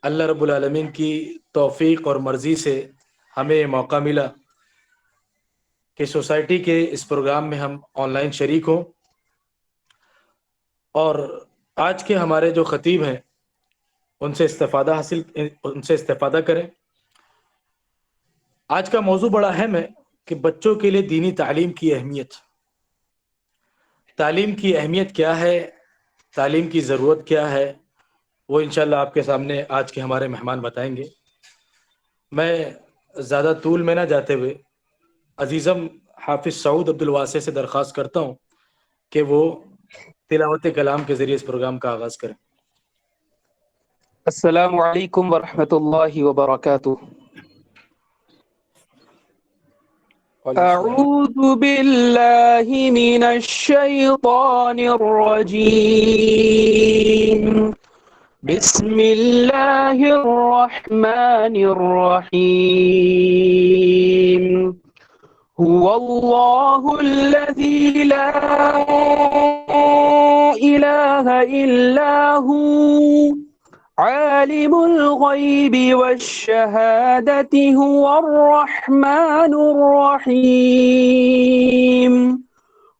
اللہ رب العالمین کی توفیق اور مرضی سے ہمیں یہ موقع ملا کہ سوسائٹی کے اس پروگرام میں ہم آن لائن شریک ہوں، اور آج کے ہمارے جو خطیب ہیں ان سے استفادہ کریں۔ آج کا موضوع بڑا اہم ہے کہ بچوں کے لیے دینی تعلیم کی اہمیت۔ تعلیم کی اہمیت کیا ہے، تعلیم کی ضرورت کیا ہے، وہ انشاءاللہ آپ کے سامنے آج کے ہمارے مہمان بتائیں گے۔ میں زیادہ طول میں نہ جاتے ہوئے عزیزم حافظ سعود عبد الواسع سے درخواست کرتا ہوں کہ وہ تلاوت کلام کے ذریعے اس پروگرام کا آغاز کریں۔ السلام علیکم ورحمۃ اللہ وبرکاتہ۔ وعلیکم السلام۔ اعوذ باللہ من الشیطان الرجیم، بسم اللہ الرحمن الرحیم۔ هو اللہ الذی لا الہ الا هو عالم الغیب والشہادة هو الرحمن الرحیم۔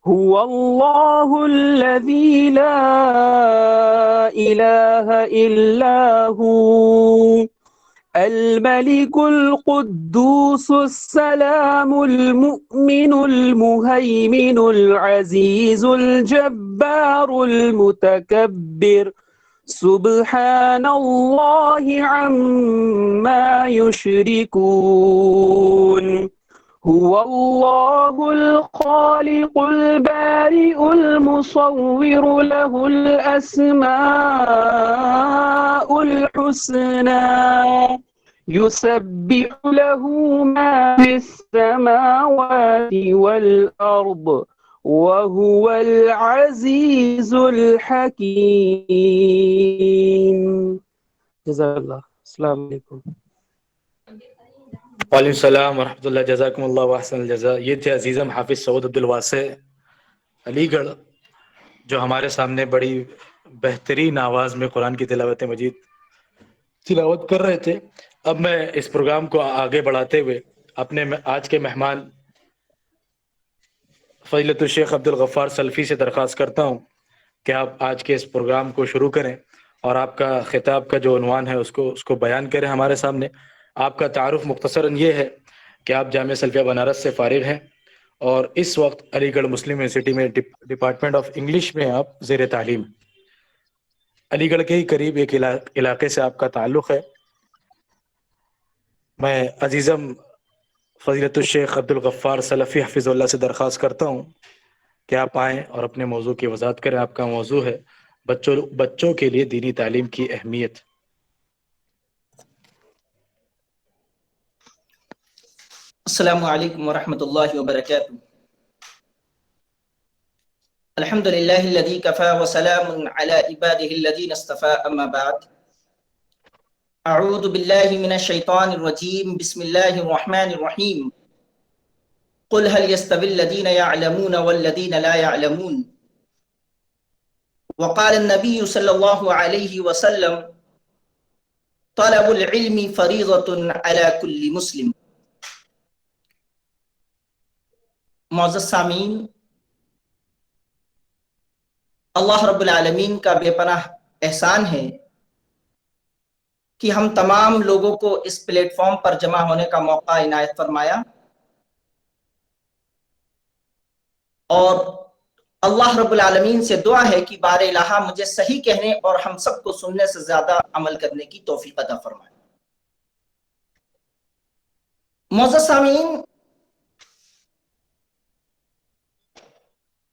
هو اللہ الذی لا الہ الا هو الملك القدوس السلام المؤمن المهيمن العزيز الجبار المتكبر سبحان الله عما يشركون۔ هو الله الخالق البارئ المصور له الأسماء الحسنى يسبح له ما في السماوات والأرض وهو العزيز الحكيم۔ جزاک اللہ۔ السلام علیکم۔ وعلیکم السلام ورحمۃ اللہ، جزاکم اللہ واحسن الجزاء۔ یہ تھے عزیزم حافظ سعود عبد الواسع علی گڑھ، جو ہمارے سامنے بڑی بہترین آواز میں قرآن کی تلاوت مجید تلاوت کر رہے تھے۔ اب میں اس پروگرام کو آگے بڑھاتے ہوئے اپنے آج کے مہمان فضیلت الشیخ عبد الغفار سلفی سے درخواست کرتا ہوں کہ آپ آج کے اس پروگرام کو شروع کریں، اور آپ کا خطاب کا جو عنوان ہے اس کو بیان کریں ہمارے سامنے۔ آپ کا تعارف مختصراً یہ ہے کہ آپ جامعہ سلفیہ بنارس سے فارغ ہیں، اور اس وقت علی گڑھ مسلم یونیورسٹی میں ڈپارٹمنٹ آف انگلش میں آپ زیر تعلیم۔ علی گڑھ کے ہی قریب ایک علاقے سے آپ کا تعلق ہے۔ میں عزیزم فضیلت الشیخ عبد الغفار سلفی حفظ اللہ سے درخواست کرتا ہوں کہ آپ آئیں اور اپنے موضوع کی وضاحت کریں۔ آپ کا موضوع ہے بچوں کے لیے دینی تعلیم کی اہمیت۔ السلام علیکم ورحمۃ اللہ وبرکاتہ۔ الحمد للہ الذی کفی وسلام علی عباده الذین اصطفی، اما بعد۔ اعوذ باللہ من الشیطان الرجیم، بسم اللہ الرحمن الرحیم۔ قل هل يستوي الذین يعلمون والذین لا يعلمون، وقال النبی صلی اللہ علیہ وسلم طلب العلم فریضۃ علی کل مسلم۔ معزز سامعین، اللہ رب العالمین کا بے پناہ احسان ہے کہ ہم تمام لوگوں کو اس پلیٹ فارم پر جمع ہونے کا موقع عنایت فرمایا، اور اللہ رب العالمین سے دعا ہے کہ بار الہ مجھے صحیح کہنے اور ہم سب کو سننے سے زیادہ عمل کرنے کی توفیق عطا فرمائے۔ معزز سامعین،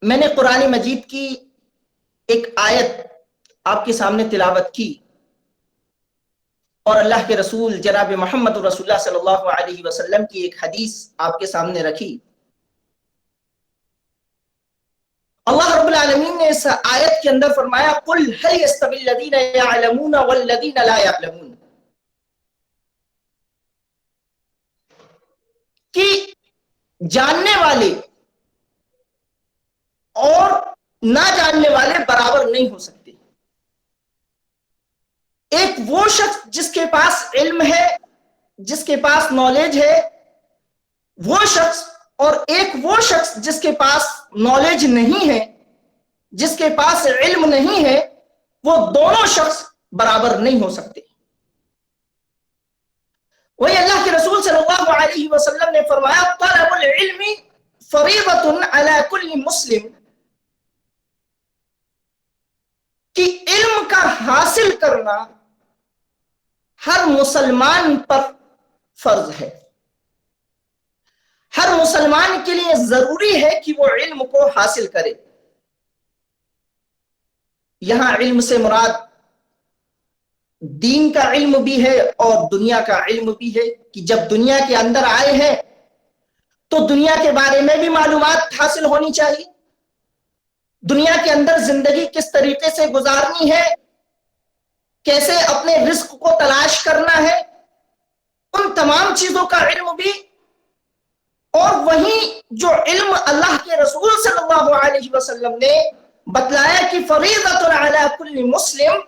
میں نے قرآن مجید کی ایک آیت آپ کے سامنے تلاوت کی، اور اللہ کے رسول جناب محمد رسول اللہ صلی اللہ علیہ وسلم کی ایک حدیث آپ کے سامنے رکھی۔ اللہ رب العالمین نے اس آیت کے اندر فرمایا قل هل يستوي الذين يعلمون والذين لا يعلمون، کہ جاننے والے اور نہ جاننے والے برابر نہیں ہو سکتے۔ ایک وہ شخص جس کے پاس علم ہے، جس کے پاس نالج ہے وہ شخص، اور ایک وہ شخص جس کے پاس نالج نہیں ہے، جس کے پاس علم نہیں ہے، وہ دونوں شخص برابر نہیں ہو سکتے۔ وہی اللہ کے رسول صلی اللہ علیہ وسلم نے فرمایا طلب العلم فریضۃ علی کل مسلم، کہ علم کا حاصل کرنا ہر مسلمان پر فرض ہے، ہر مسلمان کے لیے ضروری ہے کہ وہ علم کو حاصل کرے۔ یہاں علم سے مراد دین کا علم بھی ہے اور دنیا کا علم بھی ہے، کہ جب دنیا کے اندر آئے ہیں تو دنیا کے بارے میں بھی معلومات حاصل ہونی چاہیے، دنیا کے اندر زندگی کس طریقے سے گزارنی ہے، کیسے اپنے رزق کو تلاش کرنا ہے، ان تمام چیزوں کا علم بھی۔ اور وہیں جو علم اللہ کے رسول صلی اللہ علیہ وسلم نے بتلایا کہ فریضۃ علی کل مسلم،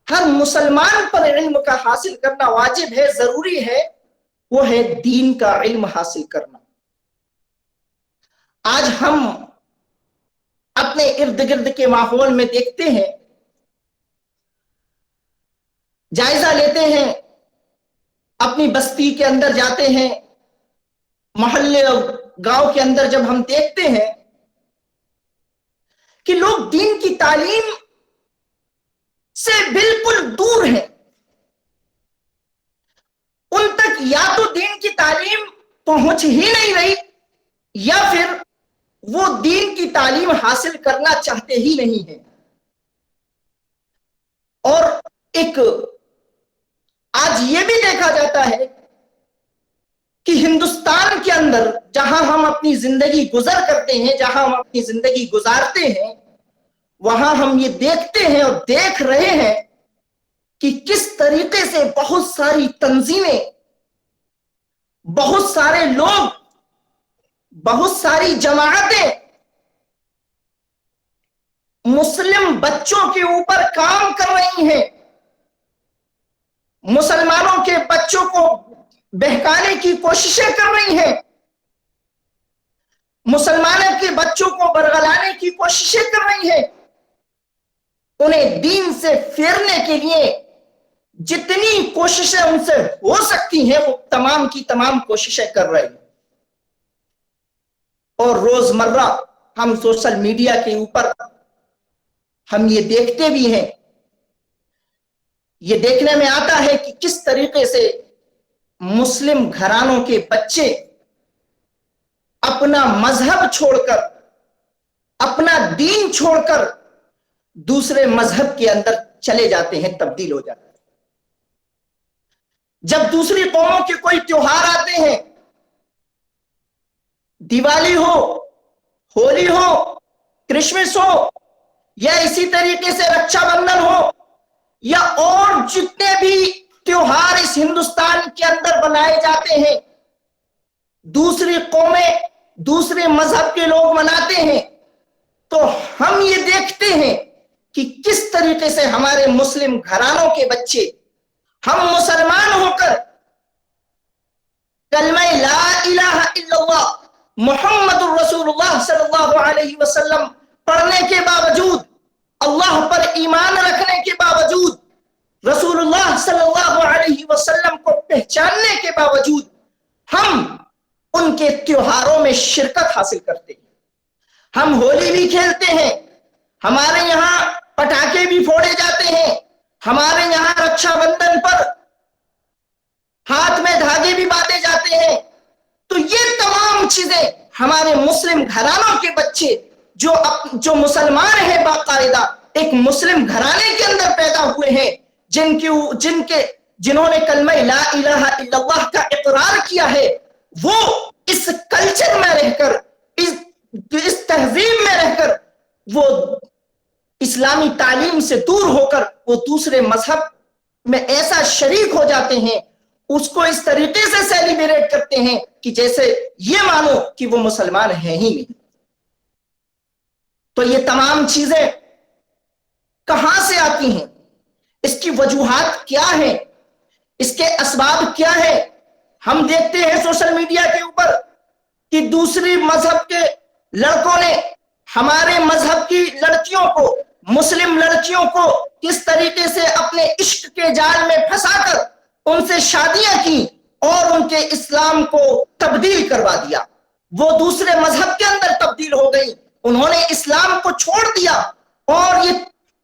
ہر مسلمان پر علم کا حاصل کرنا واجب ہے، ضروری ہے، وہ ہے دین کا علم حاصل کرنا۔ آج ہم اپنے ارد گرد کے ماحول میں دیکھتے ہیں، جائزہ لیتے ہیں، اپنی بستی کے اندر جاتے ہیں، محلے اور گاؤں کے اندر جب ہم دیکھتے ہیں کہ لوگ دین کی تعلیم سے بالکل دور ہیں، ان تک یا تو دین کی تعلیم پہنچ ہی نہیں رہی، یا پھر وہ دین کی تعلیم حاصل کرنا چاہتے ہی نہیں ہیں۔ اور ایک آج یہ بھی دیکھا جاتا ہے کہ ہندوستان کے اندر جہاں ہم اپنی زندگی گزر کرتے ہیں، جہاں ہم اپنی زندگی گزارتے ہیں، وہاں ہم یہ دیکھتے ہیں اور دیکھ رہے ہیں کہ کس طریقے سے بہت ساری تنظیمیں، بہت سارے لوگ، بہت ساری جماعتیں مسلم بچوں کے اوپر کام کر رہی ہیں، مسلمانوں کے بچوں کو بہکانے کی کوششیں کر رہی ہیں، مسلمانوں کے بچوں کو برگلانے کی کوششیں کر رہی ہیں، انہیں دین سے پھیرنے کے لیے جتنی کوششیں ان سے ہو سکتی ہیں وہ تمام کی تمام کوششیں کر رہے ہیں۔ اور روزمرہ ہم سوشل میڈیا کے اوپر ہم یہ دیکھتے بھی ہیں، یہ دیکھنے میں آتا ہے کہ کس طریقے سے مسلم گھرانوں کے بچے اپنا مذہب چھوڑ کر، اپنا دین چھوڑ کر دوسرے مذہب کے اندر چلے جاتے ہیں، تبدیل ہو جاتے ہیں۔ جب دوسری قوموں کے کوئی تیوہار آتے ہیں، دیوالی ہو، ہولی ہو، کرسمس ہو، یا اسی طریقے سے رکشا بندھن ہو، یا اور جتنے بھی تیوہار اس ہندوستان کے اندر بنائے جاتے ہیں، دوسری قومیں، دوسرے مذہب کے لوگ مناتے ہیں، تو ہم یہ دیکھتے ہیں کہ کس طریقے سے ہمارے مسلم گھرانوں کے بچے، ہم مسلمان ہو کر کلمہ لا الہ الا اللہ محمد الرسول اللہ صلی اللہ علیہ وسلم پڑھنے کے باوجود، اللہ پر ایمان رکھنے کے باوجود، رسول اللہ صلی اللہ علیہ وسلم کو پہچاننے کے باوجود، ہم ان کے تیوہاروں میں شرکت حاصل کرتے ہیں۔ ہم ہولی بھی کھیلتے ہیں، ہمارے یہاں پٹاخے بھی پھوڑے جاتے ہیں، ہمارے یہاں رکشا بندھن پر ہاتھ میں دھاگے بھی باندھے جاتے ہیں۔ تو یہ تمام چیزیں ہمارے مسلم گھرانوں کے بچے جو مسلمان ہیں، باقاعدہ ایک مسلم گھرانے کے اندر پیدا ہوئے ہیں، جنہوں نے کلمہ لا الہ الا اللہ کا اقرار کیا ہے، وہ اس کلچر میں رہ کر، اس تہذیب میں رہ کر، وہ اسلامی تعلیم سے دور ہو کر وہ دوسرے مذہب میں ایسا شریک ہو جاتے ہیں، اس کو اس طریقے سے سیلیبریٹ کرتے ہیں کہ جیسے یہ مانو کہ وہ مسلمان ہیں ہی نہیں۔ تو یہ تمام چیزیں کہاں سے آتی ہیں؟ اس کی وجوہات کیا ہیں، اس کے اسباب کیا ہیں؟ ہم دیکھتے ہیں سوشل میڈیا کے اوپر کہ دوسری مذہب کے لڑکوں نے ہمارے مذہب کی لڑکیوں کو، مسلم لڑکیوں کو کس طریقے سے اپنے عشق کے جال میں پھنسا کر ان سے شادیاں کی اور ان کے اسلام کو تبدیل کروا دیا۔ وہ دوسرے مذہب کے اندر تبدیل ہو گئی، انہوں نے اسلام کو چھوڑ دیا، اور یہ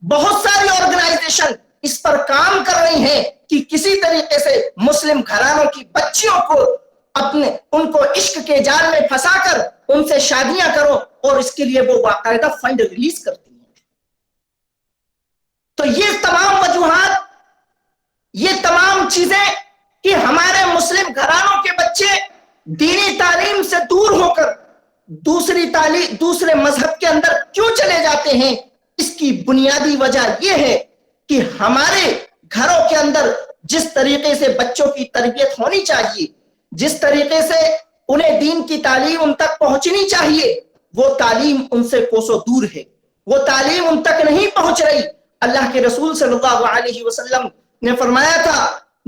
بہت ساری آرگنائزیشن اس پر کام کر رہی ہیں کہ کسی طریقے سے مسلم گھرانوں کی بچیوں کو ان کو عشق کے جال میں پھنسا کر ان سے شادیاں کرو، اور اس کے لیے وہ باقاعدہ فنڈ ریلیز کرتی ہیں۔ تو یہ تمام وجوہات، یہ تمام چیزیں کہ ہمارے مسلم گھرانوں کے بچے دینی تعلیم سے دور ہو کر دوسرے مذہب کے اندر کیوں چلے جاتے ہیں، اس کی بنیادی وجہ یہ ہے کہ ہمارے گھروں کے اندر جس طریقے سے بچوں کی تربیت ہونی چاہیے، جس طریقے سے انہیں دین کی تعلیم ان تک پہنچنی چاہیے، وہ تعلیم ان سے کوسوں دور ہے، وہ تعلیم ان تک نہیں پہنچ رہی۔ اللہ کے رسول صلی اللہ علیہ وسلم نے فرمایا تھا،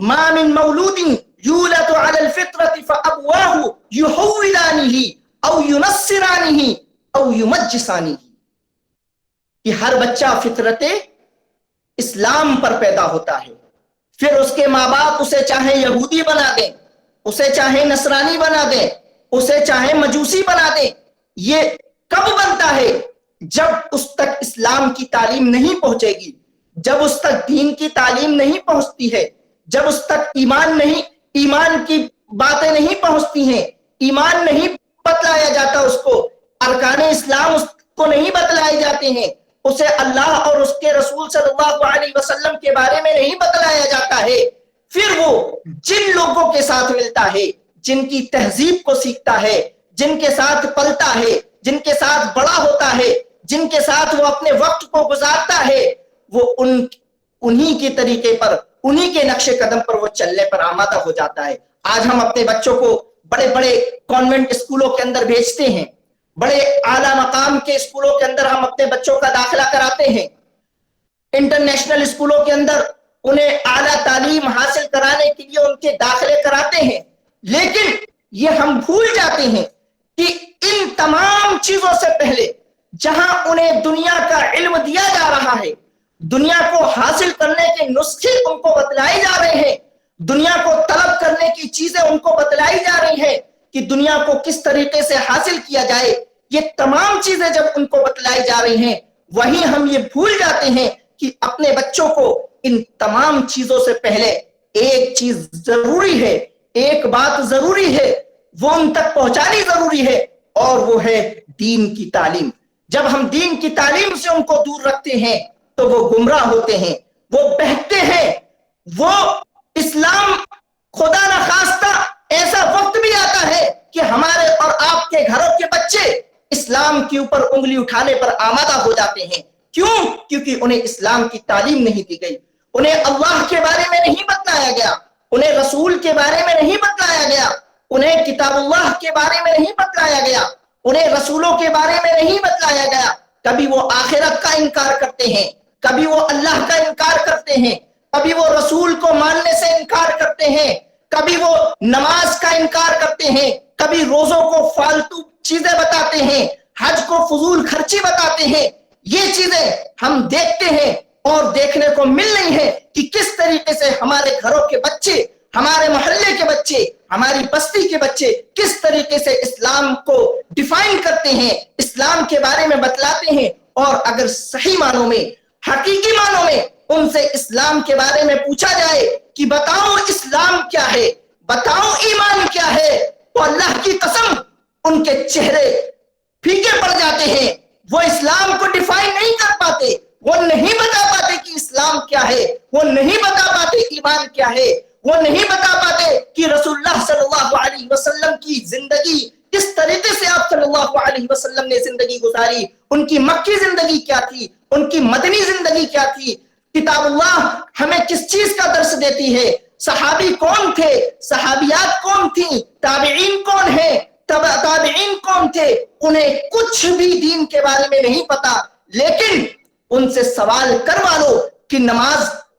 ما من مولود یولد علی الفطرۃ فابواہ یحولانہ او ینصرانہ او یمجسانہ، کہ ہر بچہ فطرت اسلام پر پیدا ہوتا ہے، پھر اس کے ماں باپ اسے چاہے یہودی بنا دیں، اسے چاہے نصرانی بنا دیں، اسے چاہے مجوسی بنا دیں۔ یہ کب بنتا ہے؟ جب اس تک اسلام کی تعلیم نہیں پہنچے گی، جب اس تک دین کی تعلیم نہیں پہنچتی ہے، جب اس تک ایمان کی باتیں نہیں پہنچتی ہیں، ایمان نہیں بتلایا جاتا اس کو، ارکان اسلام اس کو نہیں بتلائے جاتے ہیں، اسے اللہ اور اس کے رسول صلی اللہ علیہ وسلم کے بارے میں نہیں بتلایا جاتا ہے، پھر وہ جن لوگوں کے ساتھ ملتا ہے، جن کی تہذیب کو سیکھتا ہے، جن کے ساتھ پلتا ہے، جن کے ساتھ بڑا ہوتا ہے، جن کے ساتھ وہ اپنے وقت کو گزارتا ہے، وہ انہی کے طریقے پر، انہی کے نقش قدم پر وہ چلنے پر آمادہ ہو جاتا ہے۔ آج ہم اپنے بچوں کو بڑے بڑے کانوینٹ اسکولوں کے اندر بھیجتے ہیں، بڑے اعلیٰ مقام کے اسکولوں کے اندر ہم اپنے بچوں کا داخلہ کراتے ہیں، انٹرنیشنل اسکولوں کے اندر انہیں اعلیٰ تعلیم حاصل کرانے کے لیے ان کے داخلے کراتے ہیں، لیکن یہ ہم بھول جاتے ہیں کہ ان تمام چیزوں سے پہلے جہاں انہیں دنیا کا علم دیا جا رہا ہے، دنیا کو حاصل کرنے کے نسخے ان کو بتلائے جا رہے ہیں، دنیا کو طلب کرنے کی چیزیں ان کو بتلائی جا رہی ہیں کہ دنیا کو کس طریقے سے حاصل کیا جائے، یہ تمام چیزیں جب ان کو بتلائی جا رہی ہیں، وہیں ہم یہ بھول جاتے ہیں کہ اپنے بچوں کو ان تمام چیزوں سے پہلے ایک چیز ضروری ہے، ایک بات ضروری ہے، وہ ان تک پہنچانی ضروری ہے، اور وہ ہے دین کی تعلیم۔ جب ہم دین کی تعلیم سے ان کو دور رکھتے ہیں تو وہ گمراہ ہوتے ہیں، وہ بہکتے ہیں، وہ اسلام خدا نخواستہ ایسا وقت بھی آتا ہے کہ ہمارے اور آپ کے گھروں کے بچے اسلام کے اوپر انگلی اٹھانے پر آمادہ ہو جاتے ہیں۔ کیوں؟ کیونکہ انہیں اسلام کی تعلیم نہیں دی گئی، انہیں اللہ کے بارے میں نہیں بتلایا گیا، انہیں رسول کے بارے میں نہیں بتلایا گیا، انہیں کتاب اللہ کے بارے میں نہیں بتلایا گیا، انہیں رسولوں کے بارے میں نہیں بتلایا گیا۔ کبھی وہ آخرت کا انکار کرتے ہیں، کبھی وہ اللہ کا انکار کرتے ہیں، کبھی وہ رسول کو ماننے سے انکار کرتے ہیں، کبھی وہ نماز کا انکار کرتے ہیں، کبھی روزوں کو فالتو چیزیں بتاتے ہیں، حج کو فضول خرچی بتاتے ہیں۔ یہ چیزیں ہم دیکھتے ہیں اور دیکھنے کو مل رہی ہیں کہ کس طریقے سے ہمارے گھروں کے بچے، ہمارے محلے کے بچے، ہماری بستی کے بچے کس طریقے سے اسلام کو ڈیفائن کرتے ہیں، اسلام کے بارے میں بتلاتے ہیں، اور اگر صحیح معنوں میں، حقیقی معنوں میں ان سے اسلام کے بارے میں پوچھا جائے کہ بتاؤ اسلام کیا ہے، بتاؤ ایمان کیا ہے، تو اللہ کی قسم ان کے چہرے پھیکے پڑ جاتے ہیں، وہ اسلام کو ڈیفائن نہیں کر پاتے، وہ نہیں بتا پاتے کہ اسلام کیا ہے، وہ نہیں بتا پاتے ایمان کیا ہے، وہ نہیں بتا پاتے کہ رسول اللہ صلی اللہ علیہ وسلم کی زندگی کس طریقے سے آپ صلی اللہ علیہ وسلم نے زندگی گزاری، ان کی مکی زندگی کیا تھی، ان کی مدنی زندگی کیا تھی، کتاب اللہ ہمیں کس چیز کا درس دیتی ہے، صحابی کون تھے، صحابیات کون تھیں، تابعین کون ہیں، تابعین کون تھے، انہیں کچھ بھی دین کے بارے میں نہیں پتا، لیکن ان سے سوال کروا لو کہ نماز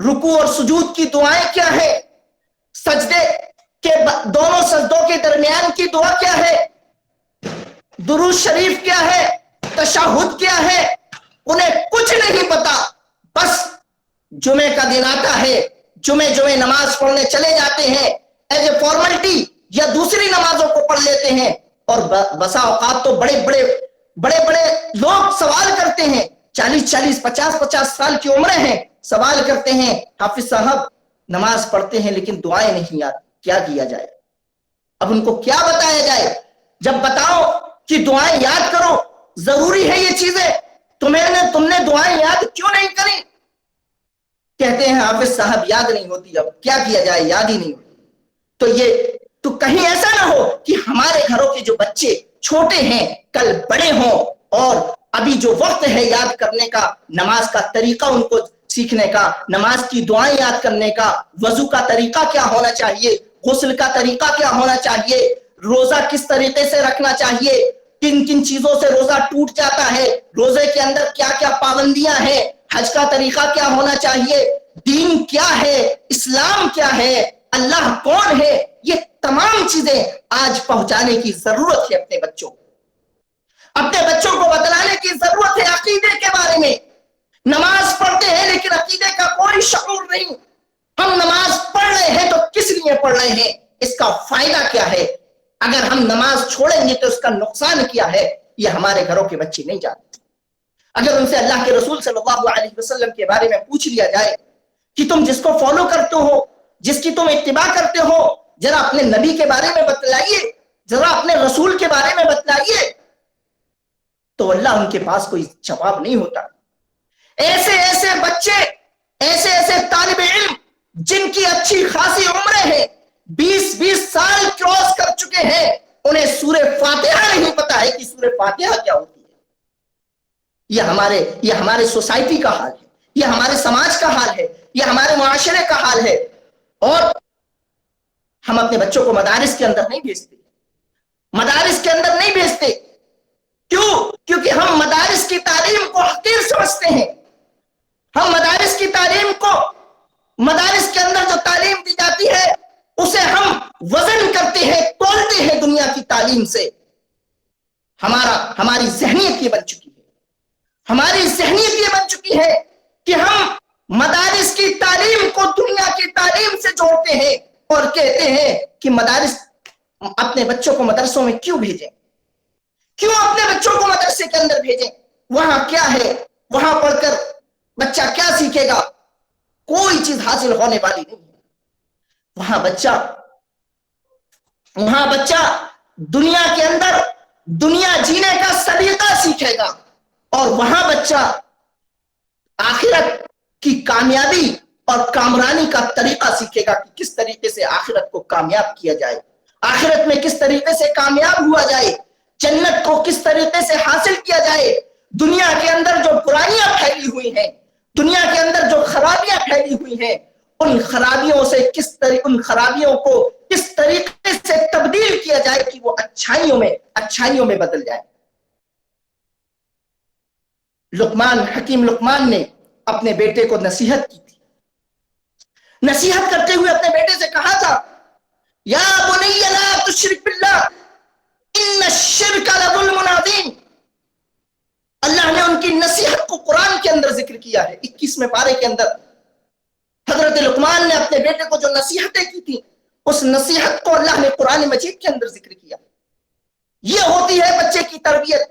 رکوع اور سجود کی دعائیں کیا ہے، سجدے کے دونوں سجدوں کے درمیان کی دعا کیا ہے، درود شریف کیا ہے، تشہد کیا ہے، انہیں کچھ نہیں پتا. بس جمعے کا دن آتا ہے، جمعے نماز پڑھنے چلے جاتے ہیں، ایز اے فارملٹی یا دوسری نمازوں کو پڑھ لیتے ہیں. اور بسا اوقات تو بڑے بڑے لوگ سوال کرتے ہیں، 40 50 سال کی عمریں ہیں، سوال کرتے ہیں حافظ صاحب نماز پڑھتے ہیں لیکن دعائیں نہیں یاد، کیا کیا جائے؟ اب ان کو کیا بتایا جائے؟ جب بتاؤ کہ دعائیں یاد کرو، ضروری ہے یہ چیزیں، تم نے دعائیں یاد کیوں نہیں کری؟ کہتے ہیں حافظ صاحب یاد نہیں ہوتی، اب کیا کیا جائے، یاد ہی نہیں ہوتی. تو کہیں ایسا نہ ہو کہ ہمارے گھروں کے جو بچے چھوٹے ہیں کل بڑے ہوں، اور ابھی جو وقت ہے یاد کرنے کا، نماز کا طریقہ ان کو سیکھنے کا، نماز کی دعائیں یاد کرنے کا، وضو کا طریقہ کیا ہونا چاہیے، غسل کا طریقہ کیا ہونا چاہیے، روزہ کس طریقے سے رکھنا چاہیے، کن کن چیزوں سے روزہ ٹوٹ جاتا ہے، روزے کے اندر کیا کیا پابندیاں ہیں، حج کا طریقہ کیا ہونا چاہیے، دین کیا ہے، اسلام کیا ہے، اللہ کون ہے، یہ تمام چیزیں آج پہنچانے کی ضرورت ہے اپنے بچوں کو. اپنے بچوں کو بتلانے کی ضرورت ہے عقیدے کے بارے میں. نماز پڑھتے ہیں لیکن عقیدے کا کوئی شعور نہیں. ہم نماز پڑھ رہے ہیں تو کس لیے پڑھ رہے ہیں، اس کا فائدہ کیا ہے، اگر ہم نماز چھوڑیں گے تو اس کا نقصان کیا ہے، یہ ہمارے گھروں کے بچے نہیں جانتے. اگر ان سے اللہ کے رسول صلی اللہ علیہ وسلم کے بارے میں پوچھ لیا جائے کہ تم جس کو فالو کرتے ہو، جس کی تم اتباع کرتے ہو، ذرا اپنے نبی کے بارے میں بتلائیے، ذرا اپنے رسول کے بارے میں بتلائیے، تو اللہ ان کے پاس کوئی جواب نہیں ہوتا. ایسے بچے، ایسے طالب علم جن کی اچھی خاصی عمریں ہیں، 20 سال کراس کر چکے ہیں، انہیں سورہ فاتحہ نہیں پتا ہے کہ سورہ فاتحہ کیا ہوتی ہے. یہ ہمارے سوسائٹی کا حال ہے، یہ ہمارے سماج کا حال ہے، یہ ہمارے معاشرے کا حال ہے. اور ہم اپنے بچوں کو مدارس کے اندر نہیں بھیجتے، مدارس کے اندر نہیں بھیجتے. کیوں؟ کیونکہ ہم مدارس کی تعلیم کو حقیر سمجھتے ہیں. ہم مدارس کی تعلیم کو، مدارس کے اندر جو تعلیم دی جاتی ہے اسے ہم وزن کرتے ہیں، تولتے ہیں دنیا کی تعلیم سے. ہماری ذہنیت یہ بن چکی ہے، ہماری ذہنیت یہ بن چکی ہے کہ ہم مدارس کی تعلیم کو دنیا کی تعلیم سے جوڑتے ہیں اور کہتے ہیں کہ مدارس، اپنے بچوں کو مدرسوں میں کیوں بھیجیں، کیوں اپنے بچوں کو مدرسے کے اندر بھیجیں، وہاں کیا ہے، وہاں پڑھ کر بچہ کیا سیکھے گا، کوئی چیز حاصل ہونے والی نہیں ہے. وہاں بچہ دنیا کے اندر دنیا جینے کا سلیقہ سیکھے گا، اور وہاں بچہ آخرت کی کامیابی اور کامرانی کا طریقہ سیکھے گا کہ کس طریقے سے آخرت کو کامیاب کیا جائے، آخرت میں کس طریقے سے کامیاب ہوا جائے، جنت کو کس طریقے سے حاصل کیا جائے. دنیا کے اندر جو برائیاں پھیلی ہوئی ہیں، دنیا کے اندر جو خرابیاں پھیلی ہوئی ہیں، ان خرابیوں کو کس طریقے سے تبدیل کیا جائے کہ وہ اچھائیوں میں بدل جائے. حکیم لقمان نے اپنے بیٹے کو نصیحت کی تھی. نصیحت کرتے ہوئے اپنے بیٹے سے کہا تھا، یا بنی لا تشرک باللہ ان الشرک لظلم عظیم. اللہ نے ان کی نصیحت کو قرآن کے اندر ذکر کیا ہے. 21ویں پارے کے اندر حضرت لقمان نے اپنے بیٹے کو جو نصیحتیں کی تھی، اس نصیحت کو اللہ نے قرآن مجید کے اندر ذکر کیا. یہ ہوتی ہے بچے کی تربیت.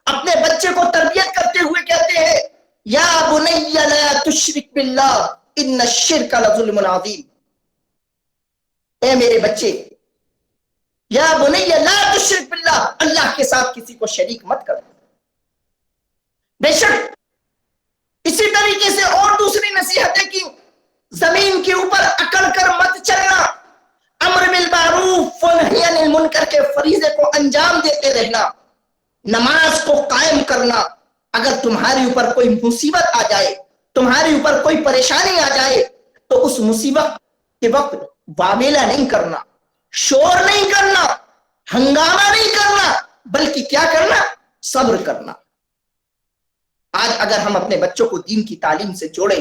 اپنے بچے کو تربیت کرتے ہوئے کہتے ہیں، یا بنی لا تشرک باللہ ان الشرک لظلم عظیم. اے میرے بچے، یا بنی لا تشرک باللہ، اللہ کے ساتھ کسی کو شریک مت کرو. بے شک اسی طریقے سے اور دوسری نصیحتیں کی، زمین کے اوپر اکڑ کر مت چلنا، امر بالمعروف ونہی عن المنکر کے فریضے کو انجام دیتے رہنا، نماز کو قائم کرنا. اگر تمہارے اوپر کوئی مصیبت آ جائے، تمہارے اوپر کوئی پریشانی آ جائے، تو اس مصیبت کے وقت واویلا نہیں کرنا، شور نہیں کرنا، ہنگامہ نہیں کرنا، بلکہ کیا کرنا، صبر کرنا. آج اگر ہم اپنے بچوں کو دین کی تعلیم سے جوڑیں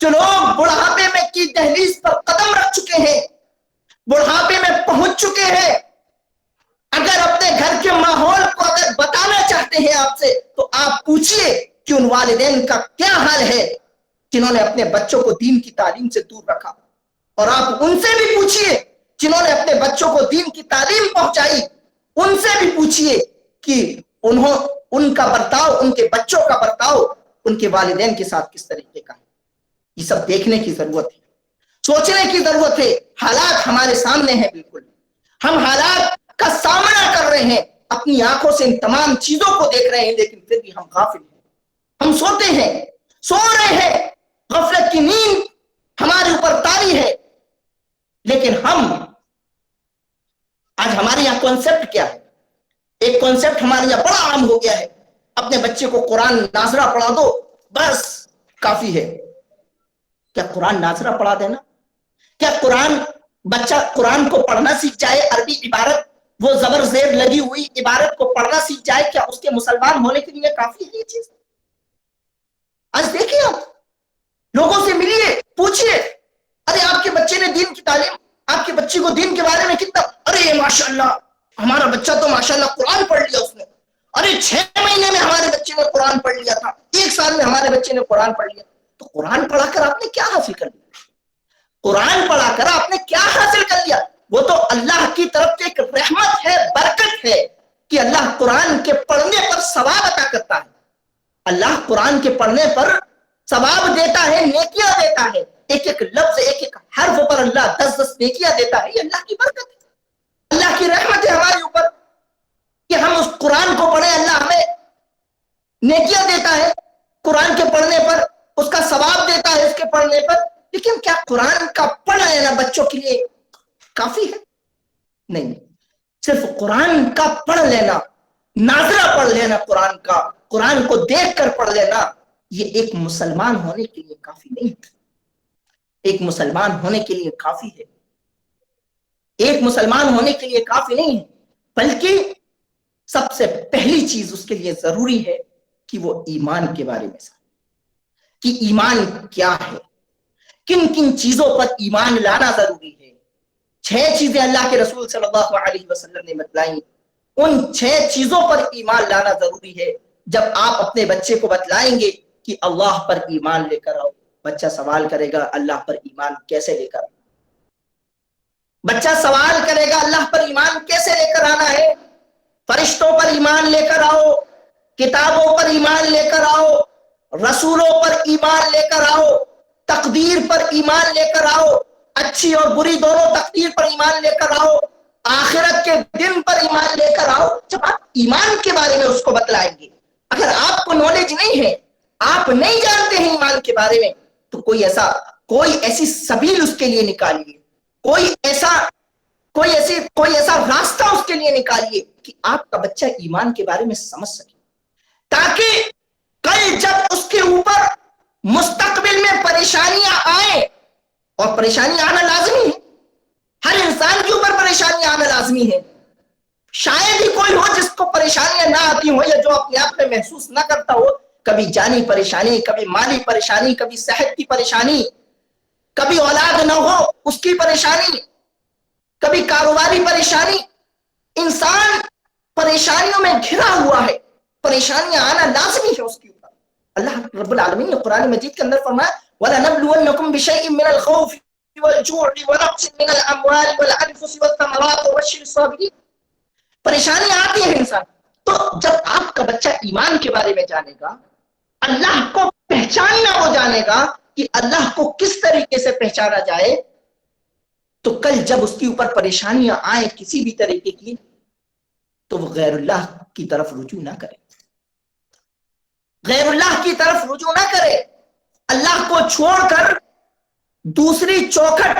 جو لوگ بڑھاپے میں کی دہلیز پر قدم رکھ چکے ہیں، بڑھاپے میں پہنچ چکے ہیں، اگر اپنے گھر کے ماحول کو اگر بتانا چاہتے ہیں آپ سے، تو آپ پوچھئے کہ ان والدین کا کیا حال ہے جنہوں نے اپنے بچوں کو دین کی تعلیم سے دور رکھا، اور آپ ان سے بھی پوچھئے جنہوں نے اپنے بچوں کو دین کی تعلیم پہنچائی، ان سے بھی پوچھئے کہ ان کا برتاؤ، ان کے بچوں کا برتاؤ ان کے والدین کے ساتھ کس طریقے کا ہے۔ یہ سب دیکھنے کی ضرورت ہے، سوچنے کی ضرورت ہے۔ حالات ہمارے سامنے ہیں، بالکل ہم حالات کا سامنا کر رہے ہیں، اپنی آنکھوں سے ان تمام چیزوں کو دیکھ رہے ہیں، لیکن پھر بھی ہم غافل ہیں، ہم سوتے ہیں، سو رہے ہیں، غفلت کی نیند ہمارے اوپر طاری ہے۔ لیکن آج ہمارے یہاں کانسیپٹ کیا ہے؟ ایک کانسیپٹ ہمارے یہاں بڑا عام ہو گیا ہے، اپنے بچے کو قرآن ناظرہ پڑھا دو بس کافی ہے۔ کیا قرآن ناظرہ پڑھا دینا، کیا بچہ قرآن کو پڑھنا سیکھ جائے، عربی عبارت وہ زبر زیر لگی ہوئی عبارت کو پڑھنا سیکھ جائے، کیا اس کے مسلمان ہونے کے لیے کافی ہے یہ چیز؟ آج دیکھیں، آپ لوگوں سے ملیے، پوچھئے، ارے آپ کے بچے نے دین کی تعلیم، آپ کے بچے کو دین کے بارے میں کتنا، ارے ماشاءاللہ ہمارا بچہ تو ماشاءاللہ قرآن پڑھ لیا اس نے، ارے 6 مہینے میں ہمارے بچے نے قرآن پڑھ لیا تھا، 1 سال میں ہمارے بچے نے قرآن پڑھ لیا۔ تو قرآن پڑھا کر آپ نے کیا حاصل کر لیا؟ قرآن پڑھا کر آپ نے کیا حاصل کر لیا؟ وہ تو اللہ کی طرف سے ایک رحمت ہے، برکت ہے کہ اللہ قرآن کے پڑھنے پر ثواب عطا کرتا ہے، اللہ قرآن کے پڑھنے پر ثواب دیتا ہے، نیکیاں دیتا ہے، ایک ایک لفظ، ایک ایک حرف پر اللہ 10 نیکیاں دیتا ہے۔ یہ اللہ کی برکت ہے، اللہ کی رحمت ہے ہمارے اوپر کہ ہم اس قرآن کو پڑھیں، اللہ ہمیں نیکیاں دیتا ہے قرآن کے پڑھنے پر، اس کا ثواب دیتا ہے اس کے پڑھنے پر۔ لیکن کیا قرآن کا پڑھ لینا بچوں کے لیے کافی ہے؟ نہیں، صرف قرآن کا پڑھ لینا، ناظرہ پڑھ لینا قرآن کا، قرآن کو دیکھ کر پڑھ لینا، یہ ایک مسلمان ہونے کے لیے کافی نہیں ہے، ایک مسلمان ہونے کے لیے کافی ہے، ایک مسلمان ہونے کے لیے کافی نہیں ہے، بلکہ سب سے پہلی چیز اس کے لیے ضروری ہے کہ وہ ایمان کے بارے میں سمجھے کہ ایمان کیا ہے، کن کن چیزوں پر ایمان لانا ضروری ہے۔ 6 چیزیں اللہ کے رسول صلی اللہ علیہ وسلم نے بتلائیں، ان 6 چیزوں پر ایمان لانا ضروری ہے۔ جب آپ اپنے بچے کو بتلائیں گے کہ اللہ پر ایمان لے کر آؤ، بچہ سوال کرے گا اللہ پر ایمان کیسے لے کر آؤ؟ بچہ سوال کرے گا اللہ پر ایمان کیسے لے کر آنا ہے؟ فرشتوں پر ایمان لے کر آؤ، کتابوں پر ایمان لے کر آؤ، رسولوں پر ایمان لے کر آؤ، تقدیر پر ایمان لے کر آؤ، اچھی اور بری دونوں تقدیر پر ایمان لے کر آؤ، آخرت کے دن پر ایمان لے کر آؤ۔ جب آپ ایمان کے بارے میں اس کو بتلائیں گے، اگر آپ کو نالج نہیں ہے، آپ نہیں جانتے ہیں ایمان کے بارے میں، تو کوئی ایسی سبیل اس کے لیے نکالیے، کوئی ایسا راستہ اس کے لیے نکالیے کہ آپ کا بچہ ایمان کے بارے میں سمجھ سکے، تاکہ کل جب اس کے اوپر مستقبل میں پریشانیاں آئیں، اور پریشانیاں آنا لازمی ہے، ہر انسان کے اوپر پریشانیاں آنا لازمی ہے، شاید ہی کوئی ہو جس کو پریشانیاں نہ آتی ہو، یا جو اپنے آپ میں محسوس نہ کرتا ہو، کبھی جانی پریشانی، کبھی مالی پریشانی، کبھی صحت کی پریشانی، کبھی اولاد نہ ہو اس کی پریشانی، کبھی کاروباری پریشانی۔ انسان پریشانیوں میں گھرا ہوا ہے، پریشانیاں آنا لازمی ہے اس کے اوپر۔ اللہ رب العالمین نے قرآن مجید کے اندر فرمایا وَلَنَبْلُوَنَّكُمْ بِشَيْءٍ مِّنَ الْخَوْفِ وَالْجُوعِ وَنَقْصٍ مِّنَ الْأَمْوَالِ وَالْأَنفُسِ وَالثَّمَرَاتِ وَبَشِّرِ الصَّابِرِينَ۔ پریشانی آتی ہے انسان، تو جب آپ کا بچہ ایمان کے بارے میں جانے گا، اللہ کو پہچاننا وہ جانے گا کہ اللہ کو کس طریقے سے پہچانا جائے، تو کل جب اس کے اوپر پریشانیاں آئیں کسی بھی طریقے کی، تو وہ غیر اللہ کی طرف رجوع نہ کرے، غیر اللہ کی طرف رجوع نہ کرے، اللہ کو چھوڑ کر دوسری چوکھٹ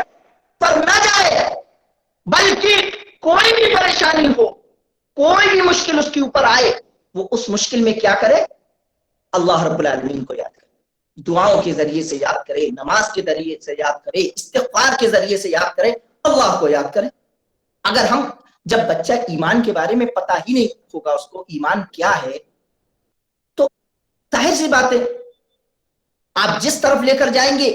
پر نہ جائے، بلکہ کوئی بھی پریشانی ہو، کوئی بھی مشکل اس کے اوپر آئے، وہ اس مشکل میں کیا کرے؟ اللہ رب العالمین کو یاد کرے، دعاؤں کے ذریعے سے یاد کرے، نماز کے ذریعے سے یاد کرے، استغفار کے ذریعے سے یاد کرے، اللہ کو یاد کرے۔ اگر جب بچہ ایمان کے بارے میں پتہ ہی نہیں ہوگا اس کو ایمان کیا ہے، تو ظاہر سی بات ہے آپ جس طرف لے کر جائیں گے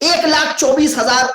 1,24,000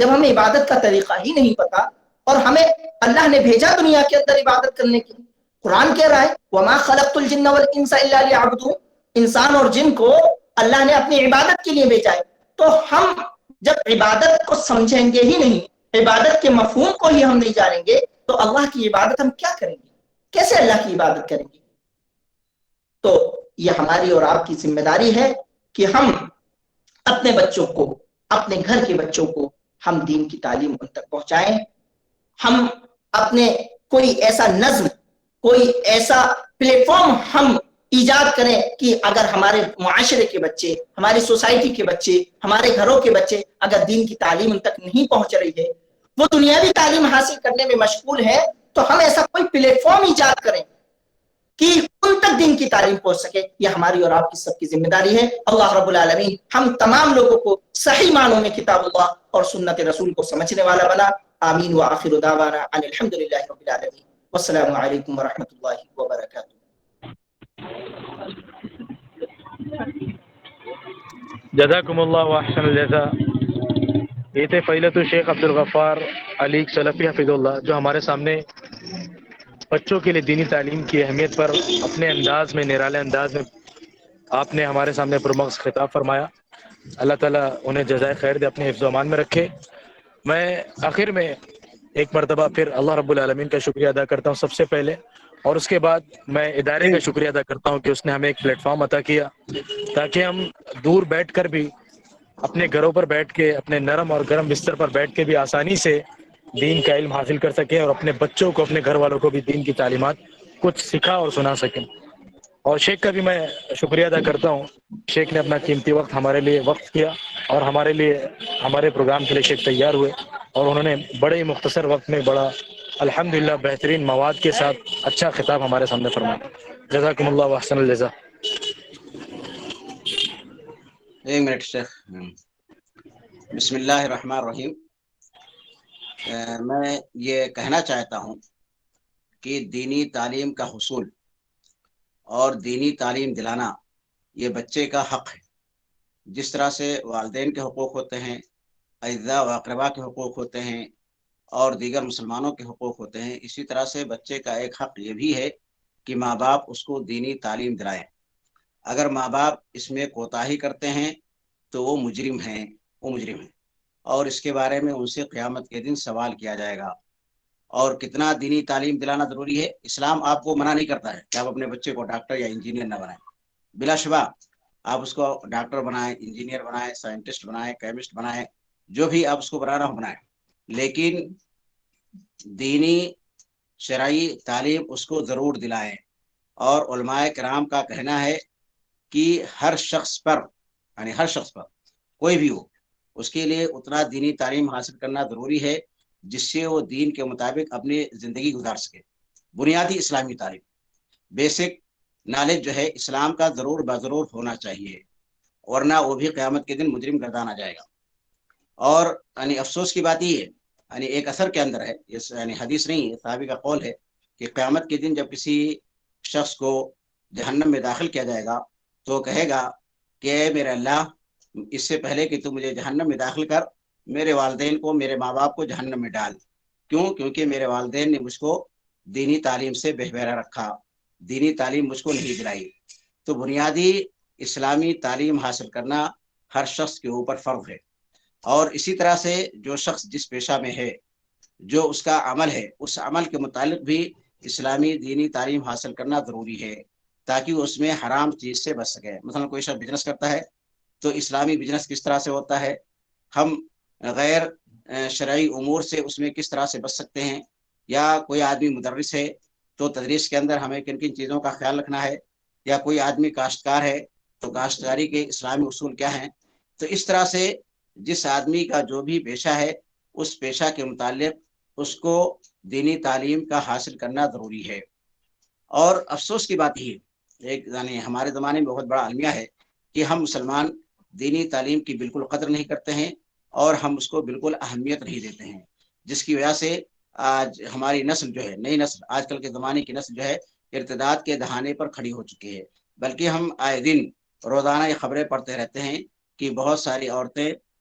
جب ہمیں عبادت کا طریقہ ہی نہیں پتا اور ہمیں اللہ نے بھیجا دنیا کے اندر عبادت کرنے کے لیے. قرآن کہہ رہا ہے وَمَا خَلَقْتُ الْجِنَّ وَالْإِنسَ إِلَّا لِيَعْبُدُونِ، انسان اور جن کو اللہ نے اپنی عبادت کے لیے بھیجا ہے. تو ہم جب عبادت کو سمجھیں گے ہی نہیں، عبادت کے مفہوم کو ہی ہم نہیں جانیں گے، تو اللہ کی عبادت ہم کیا کریں گے؟ کیسے اللہ کی عبادت کریں گے؟ تو یہ ہماری اور آپ کی ذمہ داری ہے کہ ہم اپنے بچوں کو، اپنے گھر کے بچوں کو ہم دین کی تعلیم ان تک پہنچائیں. ہم اپنے کوئی ایسا نظم، کوئی ایسا پلیٹ فارم ہم ایجاد کریں کہ اگر ہمارے معاشرے کے بچے، ہماری سوسائٹی کے بچے، ہمارے گھروں کے بچے اگر دین کی تعلیم ان تک نہیں پہنچ رہی ہے، وہ دنیاوی تعلیم حاصل کرنے میں مشغول ہے، تو ہم ایسا کوئی پلیٹ فارم ایجاد کریں کہ ان تک دین کی تعلیم پہنچ سکے. یہ ہماری اور آپ کی سب کی ذمہ داری ہے. اللہ رب العالمین ہم تمام لوگوں کو صحیح معنوں میں کتاب اللہ اور سنت رسول کو سمجھنے والا بنا. آمین وآخر دعوانا ان الحمدللہ رب العالمین. والسلام علیکم ورحمۃ اللہ وبرکاتہ. جزاکم اللہ احسن الجزا. یہ تھے فضیلت الشیخ عبدالغفار علی سلفی حفظ اللہ، جو ہمارے سامنے بچوں کے لیے دینی تعلیم کی اہمیت پر اپنے انداز میں، نرالے انداز میں آپ نے ہمارے سامنے پرمغز خطاب فرمایا. اللہ تعالیٰ انہیں جزائے خیر دے، اپنے حفظ و امان میں رکھے. میں آخر میں ایک مرتبہ پھر اللہ رب العالمین کا شکریہ ادا کرتا ہوں سب سے پہلے، اور اس کے بعد میں ادارے کا شکریہ ادا کرتا ہوں کہ اس نے ہمیں ایک پلیٹ فارم عطا کیا تاکہ ہم دور بیٹھ کر بھی، اپنے گھروں پر بیٹھ کے، اپنے نرم اور گرم بستر پر بیٹھ کے بھی آسانی سے دین کا علم حاصل کر سکیں اور اپنے بچوں کو، اپنے گھر والوں کو بھی دین کی تعلیمات کچھ سکھا اور سنا سکیں. اور شیخ کا بھی میں شکریہ ادا کرتا ہوں. شیخ نے اپنا قیمتی وقت ہمارے لیے وقف کیا اور ہمارے لیے، ہمارے پروگرام کے لیے شیخ تیار ہوئے، اور انہوں نے بڑے ہی مختصر وقت میں بڑا الحمدللہ بہترین مواد کے ساتھ اچھا خطاب ہمارے سامنے فرمایا. جزاکم اللہ واحسن الجزا. ایک منٹ شیخ. بسم اللہ الرحمن الرحیم. میں یہ کہنا چاہتا ہوں کہ دینی تعلیم کا حصول اور دینی تعلیم دلانا یہ بچے کا حق ہے. جس طرح سے والدین کے حقوق ہوتے ہیں، اعزاء و اقربا کے حقوق ہوتے ہیں، اور دیگر مسلمانوں کے حقوق ہوتے ہیں، اسی طرح سے بچے کا ایک حق یہ بھی ہے کہ ماں باپ اس کو دینی تعلیم دلائیں. اگر ماں باپ اس میں کوتاہی کرتے ہیں تو وہ مجرم ہیں، اور اس کے بارے میں ان سے قیامت کے دن سوال کیا جائے گا. اور کتنا دینی تعلیم دلانا ضروری ہے، اسلام آپ کو منع نہیں کرتا ہے کہ آپ اپنے بچے کو ڈاکٹر یا انجینئر نہ بنائیں. بلا شبہ آپ اس کو ڈاکٹر بنائیں، انجینئر بنائیں، سائنٹسٹ بنائیں، کیمسٹ بنائیں، جو بھی آپ اس کو بنانا ہو بنائیں، لیکن دینی شرعی تعلیم اس کو ضرور دلائیں. اور علماء کرام کا کہنا ہے کہ ہر شخص پر کوئی بھی ہو، اس کے لیے اتنا دینی تعلیم حاصل کرنا ضروری ہے جس سے وہ دین کے مطابق اپنی زندگی گزار سکے. بنیادی اسلامی تعلیم، بیسک نالج جو ہے اسلام کا ضرور ہونا چاہیے، ورنہ وہ بھی قیامت کے دن مجرم گردانا جائے گا. اور افسوس کی بات یہ ہے، ایک اثر کے اندر ہے، حدیث نہیں ہے، صحابی کا قول ہے کہ قیامت کے دن جب کسی شخص کو جہنم میں داخل کیا جائے گا تو کہے گا کہ اے میرے اللہ، اس سے پہلے کہ تو مجھے جہنم میں داخل کر، میرے والدین کو، میرے ماں باپ کو جہنم میں ڈال. کیونکہ میرے والدین نے مجھ کو دینی تعلیم سے بہبہرا رکھا، دینی تعلیم مجھ کو نہیں دلائی. تو بنیادی اسلامی تعلیم حاصل کرنا ہر شخص کے اوپر فرض ہے. اور اسی طرح سے جو شخص جس پیشہ میں ہے، جو اس کا عمل ہے، اس عمل کے متعلق بھی اسلامی دینی تعلیم حاصل کرنا ضروری ہے تاکہ وہ اس میں حرام چیز سے بچ سکے. مثلا کوئی شخص بزنس کرتا ہے تو اسلامی بزنس کس طرح سے ہوتا ہے، ہم غیر شرعی امور سے اس میں کس طرح سے بچ سکتے ہیں، یا کوئی آدمی مدرس ہے تو تدریس کے اندر ہمیں کن کن چیزوں کا خیال رکھنا ہے، یا کوئی آدمی کاشتکار ہے تو کاشتکاری کے اسلامی اصول کیا ہیں. تو اس طرح سے جس آدمی کا جو بھی پیشہ ہے، اس پیشہ کے متعلق اس کو دینی تعلیم کا حاصل کرنا ضروری ہے. اور افسوس کی بات یہ ہمارے زمانے میں بہت بڑا المیہ ہے کہ ہم مسلمان دینی تعلیم کی بالکل قدر نہیں کرتے ہیں اور ہم اس کو بالکل اہمیت نہیں دیتے ہیں، جس کی وجہ سے آج ہماری نسل جو ہے، نئی نسل، آج کل کے زمانے کی نسل جو ہے، ارتداد کے دہانے پر کھڑی ہو چکی ہے. بلکہ ہم آئے دن روزانہ یہ خبریں پڑھتے رہتے ہیں کہ بہت ساری عورتیں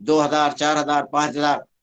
2000, 4000, 5000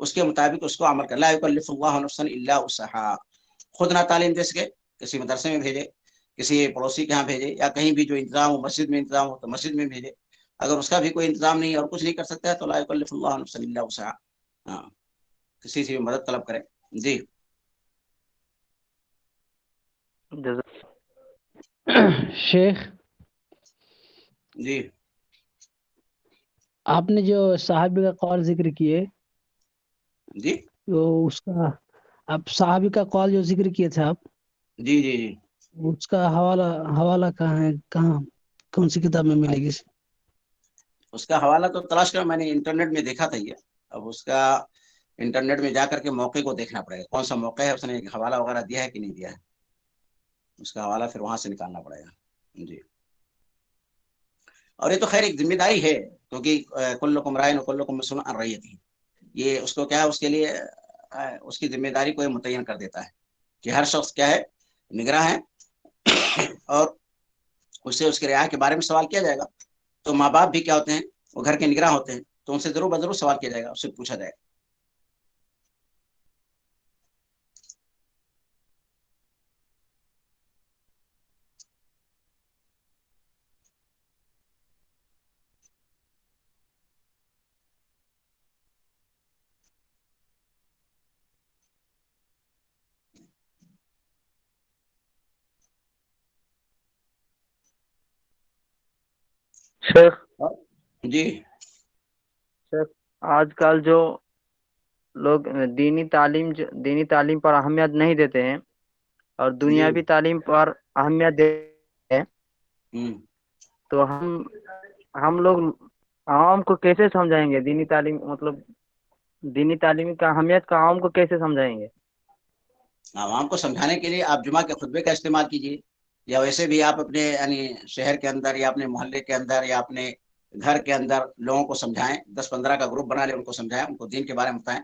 اس کے مطابق اس کو عمل کر. لا یکلف اللہ نفسا الا وسعها. خود نہ تعلیم دے سکے کسی مدرسے میں بھیجے, کسی پڑوسی کے ہاں بھیجے, یا کہیں بھی جو انتظام ہو, مسجد میں انتظام ہو تو مسجد میں بھیجے. اگر اس کا بھی کوئی انتظام نہیں اور کچھ نہیں کر سکتا ہے تو لا یکلف اللہ نفسا الا وسعها, ہاں کسی سے بھی مدد طلب کرے. جی شیخ جی آپ نے جو صحابی کا قول ذکر کیے, جی تو اس کا آپ صحابی کا قول جو ذکر کیے تھے آپ, جی جی جی اس کا حوالہ کہاں ہے, کون سی کتاب میں ملے گی؟ اس کا حوالہ تو تلاش کر, میں نے انٹرنیٹ میں دیکھا تھا یہ. اب اس کا انٹرنیٹ میں جا کر کے موقع کو دیکھنا پڑے گا, کون سا موقع ہے, اس نے حوالہ وغیرہ دیا ہے کہ نہیں دیا ہے, اس کا حوالہ پھر وہاں سے نکالنا پڑے گا. جی اور یہ تو خیر ایک ذمہ داری ہے, کیونکہ کلکم رائن وکلکم مسئول عن رعیتہ, یہ اس کو کیا ہے, اس کے لیے اس کی ذمہ داری کو متعین کر دیتا ہے کہ ہر شخص کیا ہے, نگراں ہے, اور اس سے اس کے رعایا کے بارے میں سوال کیا جائے گا. تو ماں باپ بھی کیا ہوتے ہیں, وہ گھر کے نگراں ہوتے ہیں, تو ان سے ضرور بضرور سوال کیا جائے گا, اس سے پوچھا جائے گا. شیخ جی شیخ آج کل جو لوگ دینی تعلیم پر اہمیت نہیں دیتے ہیں اور جی دنیاوی تعلیم پر اہمیت دیتے ہیں, ہوں تو ہم لوگ عوام کو کیسے سمجھائیں گے دینی تعلیم, مطلب دینی تعلیم کا اہمیت کا عوام کو کیسے سمجھائیں گے؟ عوام کو سمجھانے کے لیے آپ جمعہ کے خطبے کا استعمال کیجیے, یا ویسے بھی آپ اپنے یعنی شہر کے اندر یا اپنے محلے کے اندر یا اپنے گھر کے اندر لوگوں کو سمجھائیں, 10-15 کا گروپ بنا لیں, ان کو سمجھائیں, ان کو دین کے بارے میں بتائیں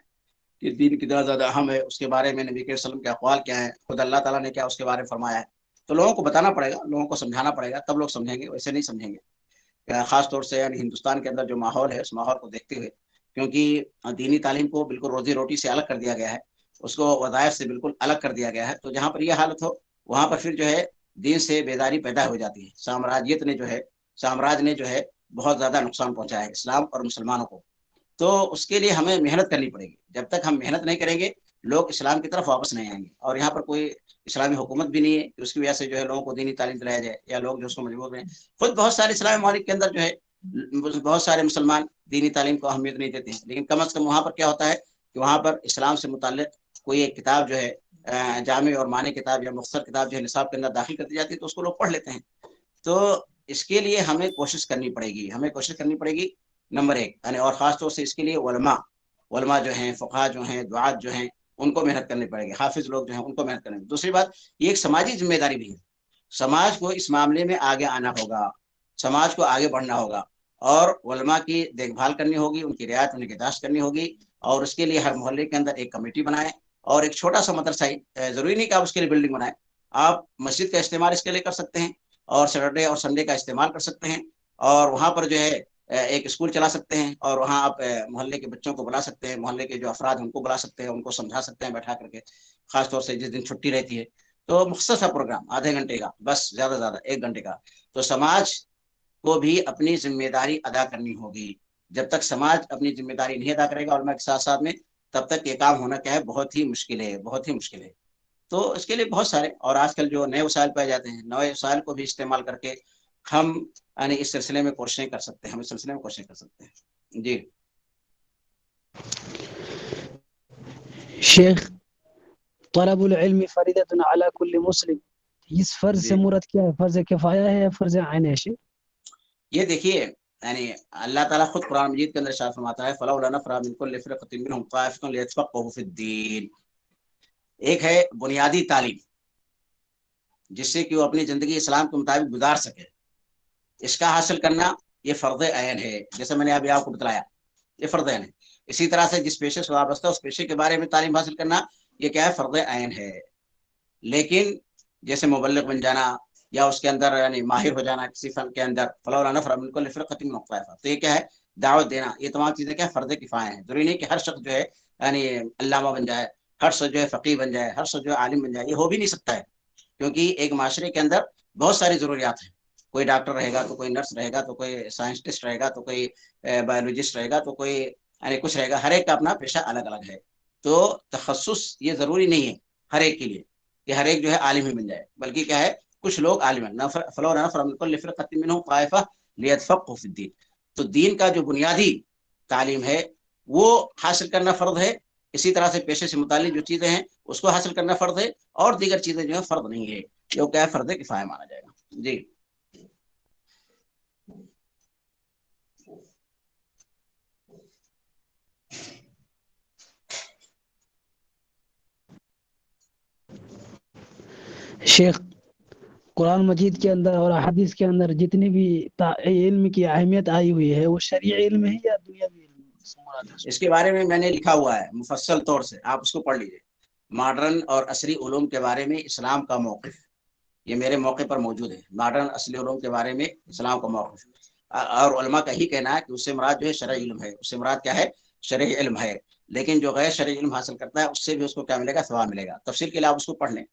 کہ دین کتنا زیادہ اہم ہے, اس کے بارے میں نبی کے وسلم کے اقوال کیا ہیں, خود اللہ تعالیٰ نے کیا اس کے بارے میں فرمایا ہے. تو لوگوں کو بتانا پڑے گا, لوگوں کو سمجھانا پڑے گا, تب لوگ سمجھیں گے, ویسے نہیں سمجھیں گے. خاص طور سے یعنی ہندوستان کے اندر جو ماحول ہے, اس ماحول کو دیکھتے ہوئے, کیونکہ دینی تعلیم کو بالکل روزی روٹی سے الگ کر دیا گیا ہے, اس کو وظائف سے بالکل الگ کر دیا گیا ہے. تو جہاں پر یہ حالت ہو, وہاں پر پھر جو ہے دین سے بیداری پیدا ہو جاتی ہے. سامراج نے جو ہے بہت زیادہ نقصان پہنچایا ہے اسلام اور مسلمانوں کو. تو اس کے لیے ہمیں محنت کرنی پڑے گی. جب تک ہم محنت نہیں کریں گے, لوگ اسلام کی طرف واپس نہیں آئیں گے. اور یہاں پر کوئی اسلامی حکومت بھی نہیں ہے کہ اس کی وجہ سے جو ہے لوگوں کو دینی تعلیم دلایا جائے, یا لوگ جو اس کو مجبور ہیں. خود بہت سارے اسلامی ممالک کے اندر جو ہے بہت سارے مسلمان دینی تعلیم کو اہمیت نہیں دیتے ہیں, لیکن کم از کم وہاں پر کیا ہوتا ہے کہ وہاں پر اسلام سے متعلق کوئی ایک کتاب جو ہے جامع اور معنی کتاب یا مختصر کتاب جو ہے نصاب کے اندر داخل کر دی جاتی ہے, تو اس کو لوگ پڑھ لیتے ہیں. تو اس کے لیے ہمیں کوشش کرنی پڑے گی, نمبر 1 یعنی, اور خاص طور سے اس کے لیے علماء جو ہیں, فقہاء جو ہیں, دعات جو ہیں, ان کو محنت کرنی پڑے گی. حافظ لوگ جو ہیں ان کو محنت کرنی. دوسری بات, یہ ایک سماجی ذمہ داری بھی ہے. سماج کو اس معاملے میں آگے آنا ہوگا, سماج کو آگے بڑھنا ہوگا, اور علماء کی دیکھ بھال کرنی ہوگی, ان کی رعایت, ان کی نگہداشت کرنی ہوگی. اور اس کے لیے ہر محلے کے اندر ایک کمیٹی بنائیں, اور ایک چھوٹا سا مدرسہ, ضروری نہیں کہ آپ اس کے لیے بلڈنگ بنائیں, آپ مسجد کا استعمال اس کے لیے کر سکتے ہیں, اور سیٹرڈے اور سنڈے کا استعمال کر سکتے ہیں, اور وہاں پر جو ہے ایک اسکول چلا سکتے ہیں, اور وہاں آپ محلے کے بچوں کو بلا سکتے ہیں, محلے کے جو افراد ان کو بلا سکتے ہیں, ان کو سمجھا سکتے ہیں بیٹھا کر کے. خاص طور سے جس دن چھٹی رہتی ہے, تو مختصر سا پروگرام آدھے گھنٹے کا, بس زیادہ سے زیادہ 1 گھنٹے کا. تو سماج کو بھی اپنی ذمہ داری ادا کرنی ہوگی. جب تک سماج اپنی ذمہ داری نہیں ادا کرے گا علماء کے ساتھ ساتھ میں, تب تک یہ کام ہونا کیا ہے, بہت ہی مشکل ہے. تو اس کے لیے بہت سارے, اور آج کل جو نئے وسائل پائے جاتے ہیں, نئے وسائل کو بھی استعمال کر کے ہم یعنی اس سلسلے میں کوششیں کر سکتے ہیں. جی شیخ طلب العلم فریضۃ علی کل مسلم, اس فرض سے جی مراد کیا ہے؟ فرض کفایہ ہے یا فرض عین ہے شیخ؟ یہ دیکھیے, یعنی اللہ تعالیٰ خود قرآن مجید کے اندر ارشاد فرماتا ہے, فلولا نفر من كل فرقة منهم طائفة ليتفقهوا في الدين. ایک ہے بنیادی تعلیم, جس سے کہ وہ اپنی زندگی اسلام کے مطابق گزار سکے, اس کا حاصل کرنا یہ فرض عین ہے. جیسے میں نے ابھی آپ کو بتلایا, یہ فرض عین ہے. اسی طرح سے جس پیشے سے وابستہ اس پیشے کے بارے میں تعلیم حاصل کرنا, یہ کیا ہے, فرض عین ہے. لیکن جیسے مبلغ بن جانا, یا اس کے اندر یعنی ماہر ہو جانا کسی فن کے اندر, فلولا نفر من كل فرقة منهم طائفة, تو یہ کیا ہے, دعوت دینا، یہ تمام چیزیں کیا فرض کفایہ ہیں. ضروری نہیں کہ ہر شخص جو ہے یعنی علامہ بن جائے، ہر شخص جو ہے فقیہ بن جائے، ہر شخص جو ہے عالم بن جائے. یہ ہو بھی نہیں سکتا ہے، کیونکہ ایک معاشرے کے اندر بہت ساری ضروریات ہیں. کوئی ڈاکٹر رہے گا تو کوئی نرس رہے گا تو کوئی سائنسٹسٹ رہے گا تو کوئی بایولوجسٹ رہے گا تو کوئی یعنی کچھ رہے گا. ہر ایک کا اپنا پیشہ الگ الگ ہے. تو تخصص یہ ضروری نہیں ہے ہر ایک کے لیے کہ ہر ایک جو ہے عالم ہی بن جائے، بلکہ کیا ہے کچھ لوگ عالم ہیں. فلولا نفر من كل فرقة منهم طائفة ليتفقهوا في الدين. تو دین کا جو بنیادی تعلیم ہے وہ حاصل کرنا فرض ہے. اسی طرح سے پیشے سے متعلق جو چیزیں ہیں اس کو حاصل کرنا فرض ہے، اور دیگر چیزیں جو ہے فرض نہیں ہے، جو کیا ہے فرض کفایہ مانا جائے گا. جی شیخ، قرآن مجید کے اندر اور احادیث کے اندر جتنی بھی علم کی اہمیت آئی ہوئی ہے وہ شرعی علم ہے یا دنیاوی علم مراد ہے؟ اس کے بارے میں نے لکھا ہوا ہے مفصل طور سے، آپ اس کو پڑھ لیجیے. ماڈرن اور عصری علوم کے بارے میں اسلام کا موقف، یہ میرے موقع پر موجود ہے. ماڈرن عصری علوم کے بارے میں اسلام کا موقف، اور علماء کا ہی کہنا ہے کہ اس سے مراد جو ہے شرعی علم ہے، اس سے مراد کیا ہے شرعی علم ہے. لیکن جو غیر شرعی علم حاصل کرتا ہے اس سے بھی اس کو کیا ملے گا؟ ثواب ملے گا. تفصیل کے لیے آپ اس کو پڑھ لیں،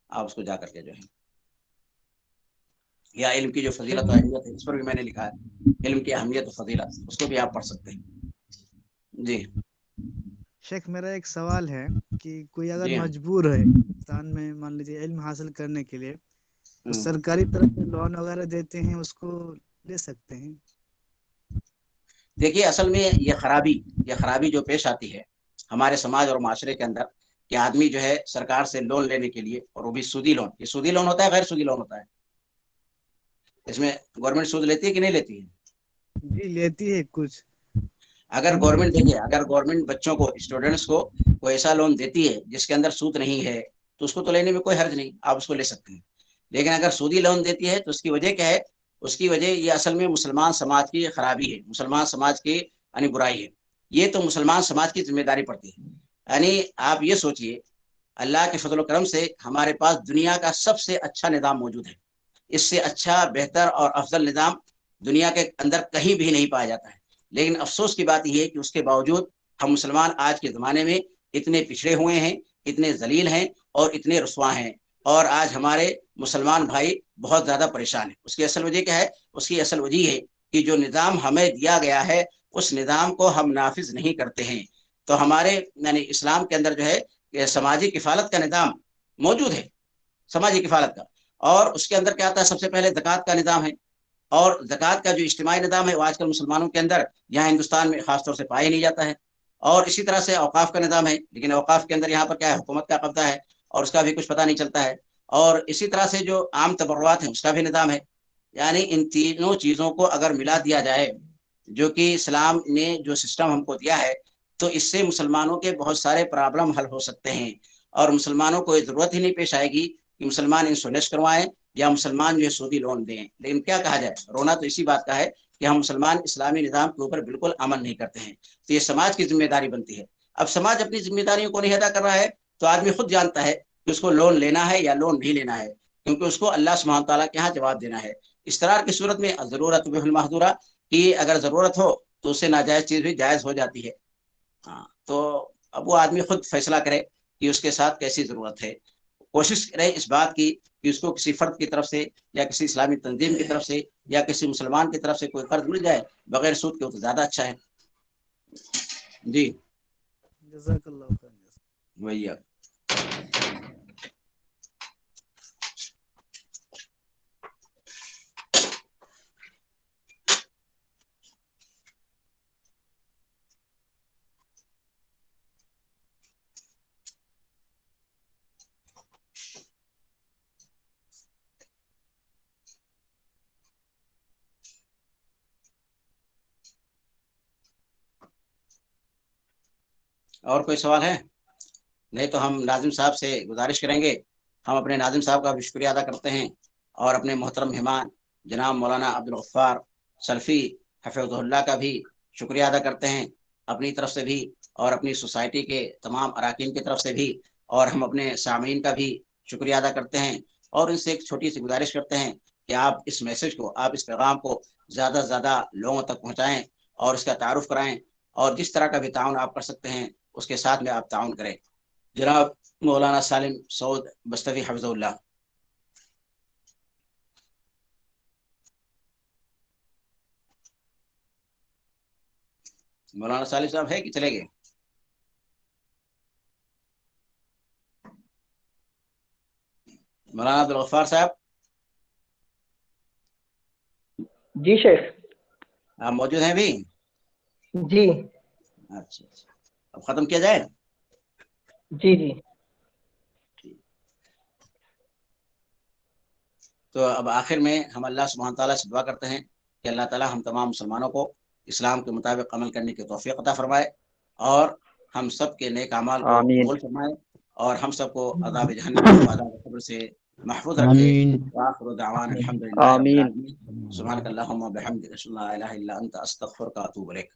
آپ اس کو جا کر کے جو ہے، یا علم کی جو فضیلت و اہمیت ہے اس پر بھی میں نے لکھا ہے، علم کی اہمیت و فضیلت، اس کو بھی آپ پڑھ سکتے ہیں. جی شیخ میرا ایک سوال ہے کہ کوئی اگر جی ہاں. مجبور ہے ہندوستان میں مان لیجیے علم حاصل کرنے کے لیے، تو سرکاری طرف سے لون وغیرہ دیتے ہیں، اس کو لے سکتے ہیں؟ دیکھیے اصل میں یہ خرابی جو پیش آتی ہے ہمارے سماج اور معاشرے کے اندر، کہ آدمی جو ہے سرکار سے لون لینے کے لیے، اور وہ بھی سودی لون، یہ سودی لون ہوتا ہے غیر سودی لون ہوتا ہے؟ اس میں گورنمنٹ سود لیتی ہے کہ نہیں لیتی ہے؟ جی لیتی ہے کچھ. اگر گورنمنٹ دیکھیے، اگر گورنمنٹ بچوں کو، اسٹوڈنٹس کو کوئی ایسا لون دیتی ہے جس کے اندر سود نہیں ہے، تو اس کو تو لینے میں کوئی حرج نہیں، آپ اس کو لے سکتے ہیں. لیکن اگر سودی لون دیتی ہے تو اس کی وجہ کیا ہے؟ اس کی وجہ یہ اصل میں مسلمان سماج کی خرابی ہے، مسلمان سماج کی یعنی برائی ہے. یہ تو مسلمان سماج کی ذمہ داری پڑتی ہے. یعنی آپ یہ سوچئے، اللہ کے فضل و کرم سے ہمارے پاس دنیا کا سب سے اچھا نظام موجود ہے. اس سے اچھا، بہتر اور افضل نظام دنیا کے اندر کہیں بھی نہیں پایا جاتا ہے. لیکن افسوس کی بات یہ ہے کہ اس کے باوجود ہم مسلمان آج کے زمانے میں اتنے پچھڑے ہوئے ہیں، اتنے ذلیل ہیں اور اتنے رسوا ہیں، اور آج ہمارے مسلمان بھائی بہت زیادہ پریشان ہیں. اس کی اصل وجہ کیا ہے؟ اس کی اصل وجہ ہے کہ جو نظام ہمیں دیا گیا ہے اس نظام کو ہم نافذ نہیں کرتے ہیں. تو ہمارے یعنی اسلام کے اندر جو ہے کہ سماجی کفالت کا نظام موجود ہے، سماجی کفالت کا، اور اس کے اندر کیا آتا ہے؟ سب سے پہلے زکوٰۃ کا نظام ہے. اور زکوٰۃ کا جو اجتماعی نظام ہے وہ آج کل مسلمانوں کے اندر یہاں ہندوستان میں خاص طور سے پایا نہیں جاتا ہے. اور اسی طرح سے اوقاف کا نظام ہے، لیکن اوقاف کے اندر یہاں پر کیا ہے؟ حکومت کا قبضہ ہے، اور اس کا بھی کچھ پتہ نہیں چلتا ہے. اور اسی طرح سے جو عام تبرعات ہیں اس کا بھی نظام ہے. یعنی ان تینوں چیزوں کو اگر ملا دیا جائے، جو کہ اسلام نے جو سسٹم ہم کو دیا ہے، تو اس سے مسلمانوں کے بہت سارے پرابلم حل ہو سکتے ہیں، اور مسلمانوں کو یہ ضرورت ہی نہیں پیش آئے گی کہ مسلمان انشورنس کروائیں یا مسلمان جو ہے سودی لون دیں. لیکن کیا کہا جائے، رونا تو اسی بات کا ہے کہ ہم مسلمان اسلامی نظام کے اوپر بالکل عمل نہیں کرتے ہیں. تو یہ سماج کی ذمہ داری بنتی ہے. اب سماج اپنی ذمہ داریوں کو نہیں ادا کر رہا ہے تو آدمی خود جانتا ہے کہ اس کو لون لینا ہے یا لون نہیں لینا ہے، کیونکہ اس کو اللہ سبحانہ تعالیٰ کے ہاں جواب دینا ہے. استرار کی صورت میں ضرورت بالمحظورہ، کہ اگر ضرورت ہو تو اس سے ناجائز چیز بھی جائز ہو جاتی ہے. ہاں، تو اب وہ آدمی خود فیصلہ کرے کہ اس کے ساتھ کیسی ضرورت ہے. کوشش کرے اس بات کی کہ اس کو کسی فرد کی طرف سے یا کسی اسلامی تنظیم کی طرف سے یا کسی مسلمان کی طرف سے کوئی قرض مل جائے بغیر سود کے، تو زیادہ اچھا ہے. جی جزاک اللہ خیر. وہی. اور کوئی سوال ہے؟ نہیں تو ہم ناظم صاحب سے گزارش کریں گے. ہم اپنے ناظم صاحب کا بھی شکریہ ادا کرتے ہیں، اور اپنے محترم مہمان جناب مولانا عبدالغفار سلفی حفظہ اللہ کا بھی شکریہ ادا کرتے ہیں اپنی طرف سے بھی، اور اپنی سوسائٹی کے تمام اراکین کی طرف سے بھی، اور ہم اپنے سامعین کا بھی شکریہ ادا کرتے ہیں. اور ان سے ایک چھوٹی سی گزارش کرتے ہیں کہ آپ اس میسج کو، آپ اس پیغام کو زیادہ سے زیادہ لوگوں تک پہنچائیں، اور اس کا تعارف کرائیں، اور جس طرح کا بھی تعاون آپ کر سکتے ہیں اس کے ساتھ میں آپ تعاون کریں۔ جناب مولانا سالم سعود بستوی حفظہ اللہ۔ مولانا سالم صاحب ہے کہ چلے گئے؟ مولانا عبدالغفار صاحب جی شیخ۔ آپ موجود ہیں بھی؟ جی اچھا اچھا، اب ختم کیا جائے؟ جی جی۔ تو اب آخر میں ہم اللہ سبحانہ تعالیٰ سے دعا کرتے ہیں کہ اللہ تعالیٰ ہم تمام مسلمانوں کو اسلام کے مطابق عمل کرنے کی توفیق عطا فرمائے، اور ہم سب کے نیک اعمال کو آمین قبول فرمائے، اور ہم سب کو عذاب جہنم و عذاب قبر سے محفوظ رکھے۔ آمین وآخر دعوانا الحمد للہ رب آمین العالمین، سبحانک اللہم و بحمدک، اشہد ان لا الہ الا انت، استغفرک و اتوب الیک۔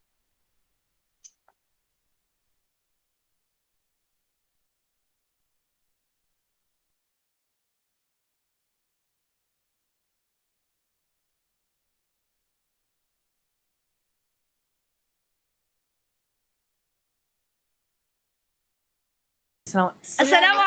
السلام